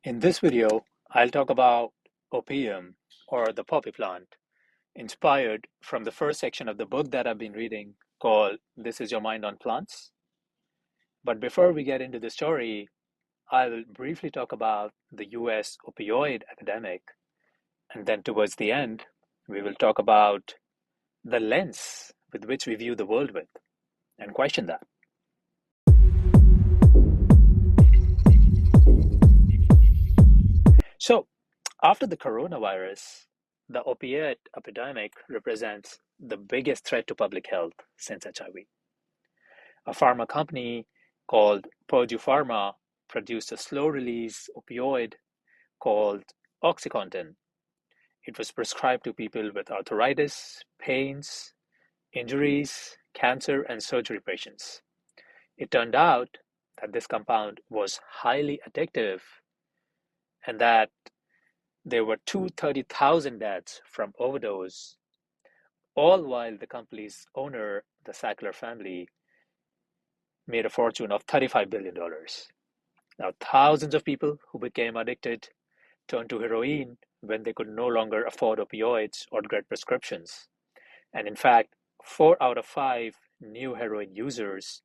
In this video, I'll talk about opium or the poppy plant, inspired from the first section of the book that I've been reading called This Is Your Mind on Plants. But before we get into the story, I will briefly talk about the US opioid epidemic, and then towards the end, we will talk about the lens with which we view the world with and question that. So, after the coronavirus, the opiate epidemic represents the biggest threat to public health since HIV. A pharma company called Purdue Pharma produced a slow release opioid called OxyContin. It was prescribed to people with arthritis, pains, injuries, cancer, and surgery patients. It turned out that this compound was highly addictive and that there were 230,000 deaths from overdose, all while the company's owner, the Sackler family, made a fortune of $35 billion. Now, thousands of people who became addicted turned to heroin when they could no longer afford opioids or get prescriptions. And in fact, 4 out of 5 new heroin users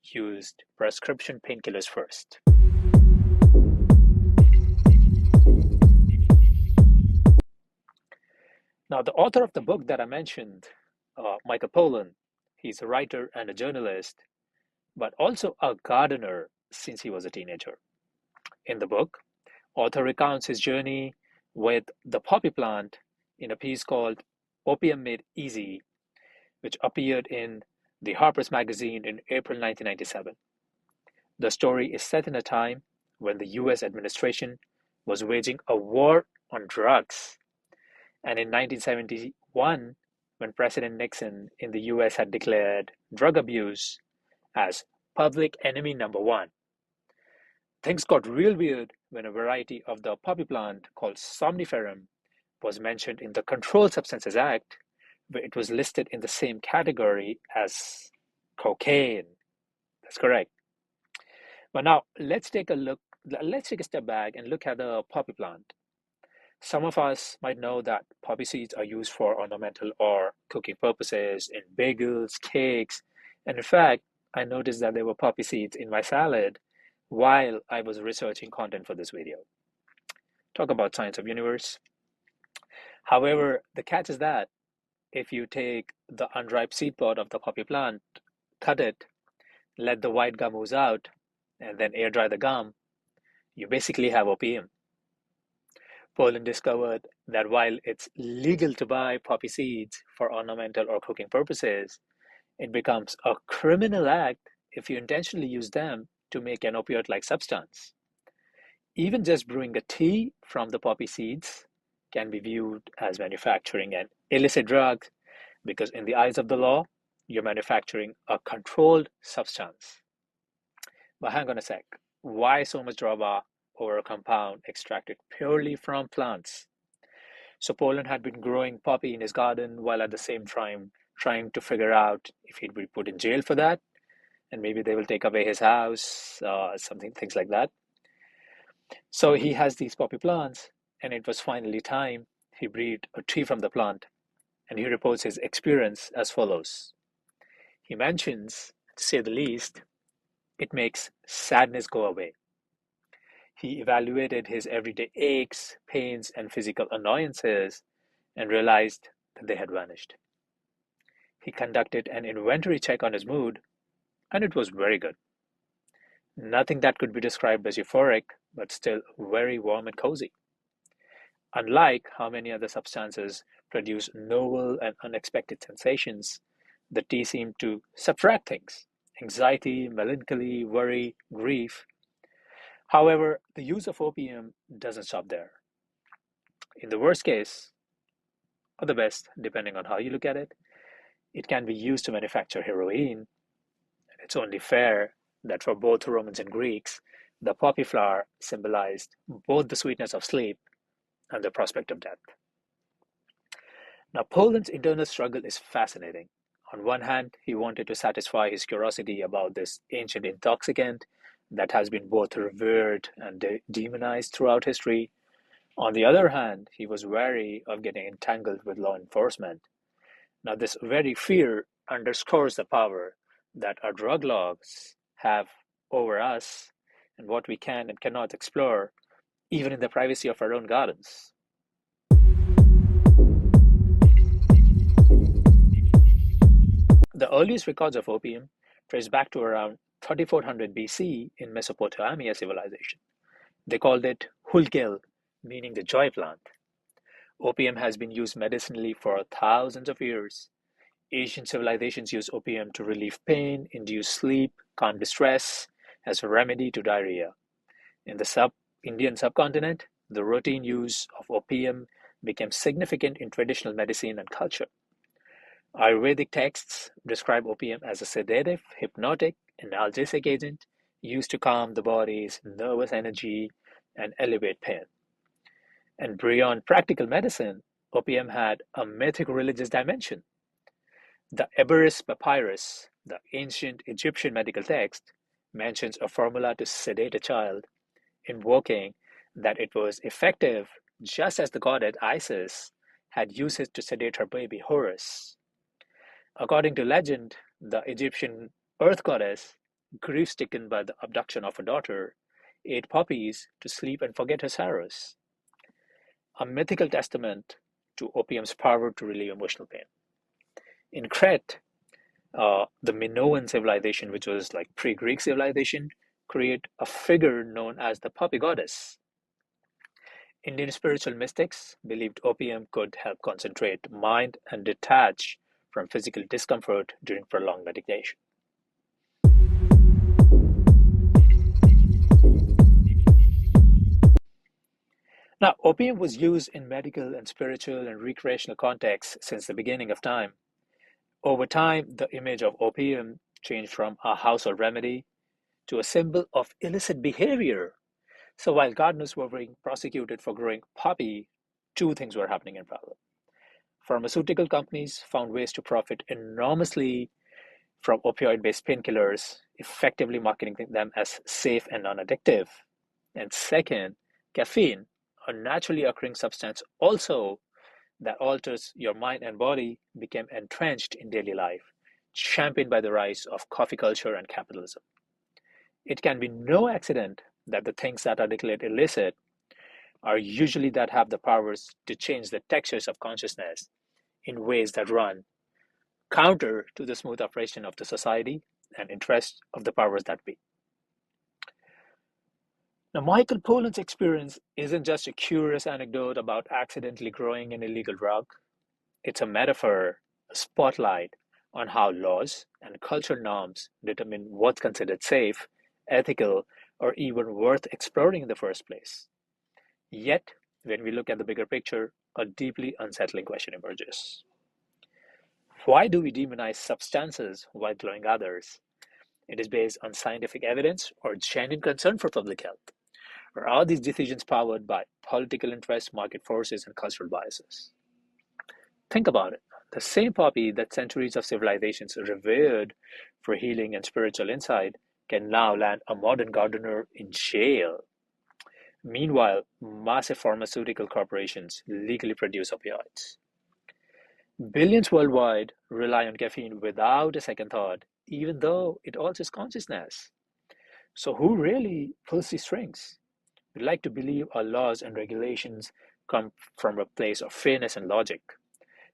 used prescription painkillers first. Now, the author of the book that I mentioned, Micheal Pollan, he's a writer and a journalist, but also a gardener since he was a teenager. In the book, author recounts his journey with the poppy plant in a piece called Opium Made Easy, which appeared in the Harper's Magazine in April 1997. The story is set in a time when the US administration was waging a war on drugs. And in 1971, when President Nixon in the US had declared drug abuse as public enemy number one, things got real weird when a variety of the poppy plant called somniferum was mentioned in the Controlled Substances Act, where it was listed in the same category as cocaine. That's correct. But now let's take a step back and look at the poppy plant. Some of us might know that poppy seeds are used for ornamental or cooking purposes in bagels, cakes, and in fact, I noticed that there were poppy seeds in my salad while I was researching content for this video. Talk about science of universe. However, the catch is that if you take the unripe seed pod of the poppy plant, cut it, let the white gum ooze out, and then air dry the gum, you basically have opium. Pollan discovered that while it's legal to buy poppy seeds for ornamental or cooking purposes, it becomes a criminal act if you intentionally use them to make an opioid-like substance. Even just brewing a tea from the poppy seeds can be viewed as manufacturing an illicit drug because in the eyes of the law, you're manufacturing a controlled substance. But hang on a sec. Why so much drama over a compound extracted purely from plants? So Pollan had been growing poppy in his garden while at the same time trying to figure out if he'd be put in jail for that, and maybe they will take away his house, things like that. So he has these poppy plants, and it was finally time he breathed a tree from the plant, and he reports his experience as follows. He mentions, to say the least, it makes sadness go away. He evaluated his everyday aches, pains, and physical annoyances and realized that they had vanished. He conducted an inventory check on his mood, and it was very good. Nothing that could be described as euphoric, but still very warm and cozy. Unlike how many other substances produce novel and unexpected sensations, the tea seemed to subtract things: anxiety, melancholy, worry, grief. However, the use of opium doesn't stop there. In the worst case, or the best, depending on how you look at it, it can be used to manufacture heroin. It's only fair that for both Romans and Greeks, the poppy flower symbolized both the sweetness of sleep and the prospect of death. Now, Pollan's internal struggle is fascinating. On one hand, he wanted to satisfy his curiosity about this ancient intoxicant that has been both revered and demonized throughout history. On the other hand, he was wary of getting entangled with law enforcement. Now, this very fear underscores the power that our drug laws have over us and what we can and cannot explore, even in the privacy of our own gardens. The earliest records of opium trace back to around 3400 BC in Mesopotamia civilization. They called it hulgel, meaning the joy plant. Opium has been used medicinally for thousands of years. Asian civilizations used opium to relieve pain, induce sleep, calm distress, as a remedy to diarrhea. In the Indian subcontinent, the routine use of opium became significant in traditional medicine and culture. Ayurvedic texts describe opium as a sedative, hypnotic, and analgesic agent used to calm the body's nervous energy and alleviate pain. And beyond practical medicine, opium had a mythic religious dimension. The Eberis Papyrus, the ancient Egyptian medical text, mentions a formula to sedate a child, invoking that it was effective just as the goddess Isis had used it to sedate her baby Horus. According to legend, the Egyptian earth goddess, grief-stricken by the abduction of her daughter, ate poppies to sleep and forget her sorrows, a mythical testament to opium's power to relieve emotional pain. In Crete, the Minoan civilization, which was like pre-Greek civilization, create a figure known as the poppy goddess. Indian spiritual mystics believed opium could help concentrate mind and detach from physical discomfort during prolonged meditation. Now, opium was used in medical and spiritual and recreational contexts since the beginning of time. Over time, the image of opium changed from a household remedy to a symbol of illicit behavior. So while gardeners were being prosecuted for growing poppy, two things were happening in parallel. Pharmaceutical companies found ways to profit enormously from opioid-based painkillers, effectively marketing them as safe and non-addictive. And second, caffeine, a naturally occurring substance also that alters your mind and body, became entrenched in daily life, championed by the rise of coffee culture and capitalism. It can be no accident that the things that are declared illicit are usually that have the powers to change the textures of consciousness in ways that run counter to the smooth operation of the society and interests of the powers that be. Now, Micheal Pollan's experience isn't just a curious anecdote about accidentally growing an illegal drug. It's a metaphor, a spotlight on how laws and cultural norms determine what's considered safe, ethical, or even worth exploring in the first place. Yet, when we look at the bigger picture, a deeply unsettling question emerges. Why do we demonize substances while glowing others? It is based on scientific evidence or genuine concern for public health? Or are these decisions powered by political interests, market forces, and cultural biases? Think about it. The same poppy that centuries of civilizations revered for healing and spiritual insight can now land a modern gardener in jail. Meanwhile, massive pharmaceutical corporations legally produce opioids. Billions worldwide rely on caffeine without a second thought, even though it alters consciousness. So, who really pulls the strings? We like to believe our laws and regulations come from a place of fairness and logic.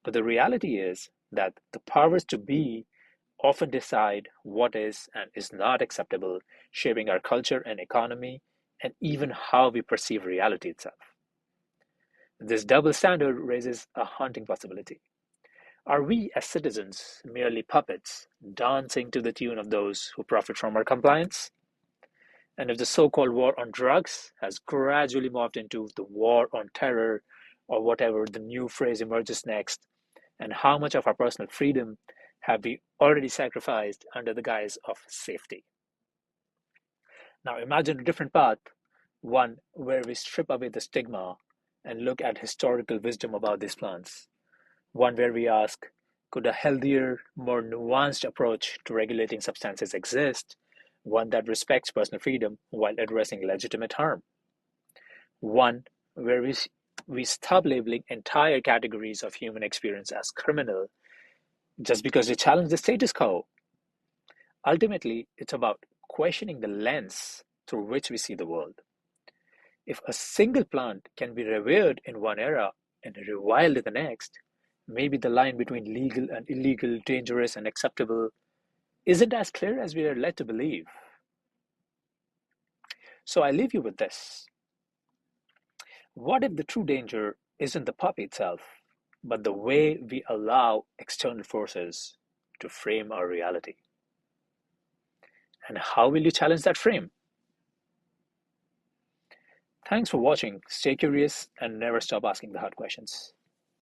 But the reality is that the powers to be often decide what is and is not acceptable, shaping our culture and economy, and even how we perceive reality itself. This double standard raises a haunting possibility. Are we, as citizens, merely puppets, dancing to the tune of those who profit from our compliance? And if the so-called war on drugs has gradually morphed into the war on terror, or whatever the new phrase emerges next, and how much of our personal freedom have we already sacrificed under the guise of safety? Now imagine a different path, one where we strip away the stigma and look at historical wisdom about these plants, one where we ask, could a healthier, more nuanced approach to regulating substances exist, one that respects personal freedom while addressing legitimate harm, one where we stop labeling entire categories of human experience as criminal just because they challenge the status quo. Ultimately, it's about questioning the lens through which we see the world. If a single plant can be revered in one era and reviled in the next, maybe the line between legal and illegal, dangerous and acceptable isn't as clear as we are led to believe. So I leave you with this. What if the true danger isn't the puppy itself, but the way we allow external forces to frame our reality? And how will you challenge that frame? Thanks for watching. Stay curious and never stop asking the hard questions.